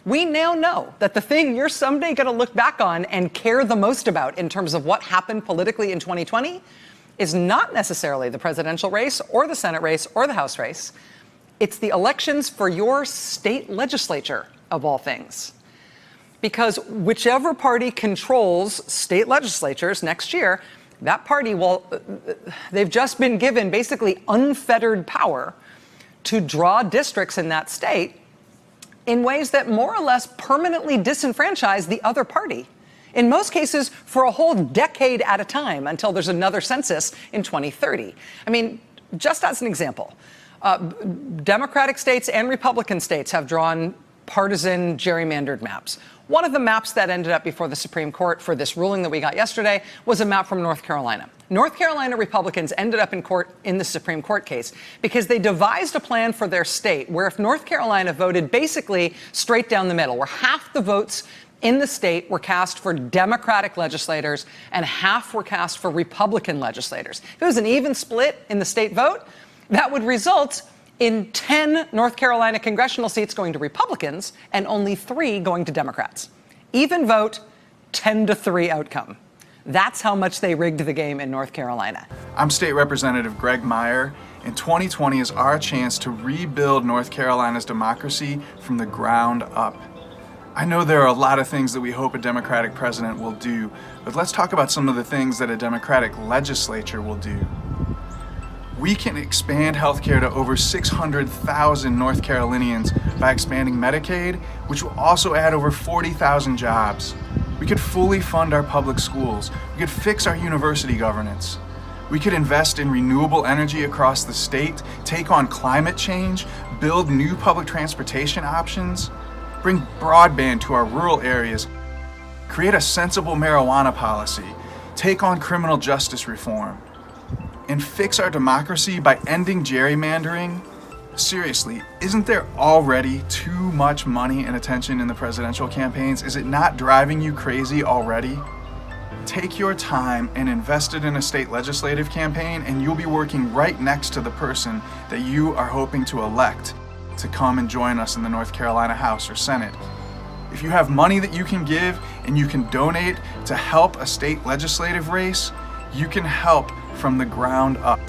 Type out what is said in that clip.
We now know that the thing you're someday going to look back on and care the most about in terms of what happened politically in 2020 is not necessarily the presidential race or the Senate race or the House race. It's the elections for your state legislature, of all things. Because whichever party controls state legislatures next year, that party, they've just been given basically unfettered power to draw districts in that state in ways that more or less permanently disenfranchise the other party. In most cases, for a whole decade at a time until there's another census in 2030. I mean, just as an example, Democratic states and Republican states have drawn partisan gerrymandered maps. One of the maps that ended up before the Supreme Court for this ruling that we got yesterday was a map from North Carolina. North Carolina Republicans ended up in court in the Supreme Court case because they devised a plan for their state where if North Carolina voted basically straight down the middle, where half the votes in the state were cast for Democratic legislators and half were cast for Republican legislators. If it was an even split in the state vote, that would result in 10 North Carolina congressional seats going to Republicans and only 3 going to Democrats. Even vote, 10-3 outcome. That's how much they rigged the game in North Carolina. I'm State Representative Greg Meyer, and 2020 is our chance to rebuild North Carolina's democracy from the ground up. I know there are a lot of things that we hope a Democratic president will do, but let's talk about some of the things that a Democratic legislature will do. We can expand healthcare to over 600,000 North Carolinians by expanding Medicaid, which will also add over 40,000 jobs. We could fully fund our public schools. We could fix our university governance. We could invest in renewable energy across the state, take on climate change, build new public transportation options, bring broadband to our rural areas, create a sensible marijuana policy, take on criminal justice reform, and fix our democracy by ending gerrymandering. Seriously, isn't there already too much money and attention in the presidential campaigns? Is it not driving you crazy already? Take your time and invest it in a state legislative campaign, and you'll be working right next to the person that you are hoping to elect to come and join us in the North Carolina House or Senate. If you have money that you can give and you can donate to help a state legislative race, you can help from the ground up.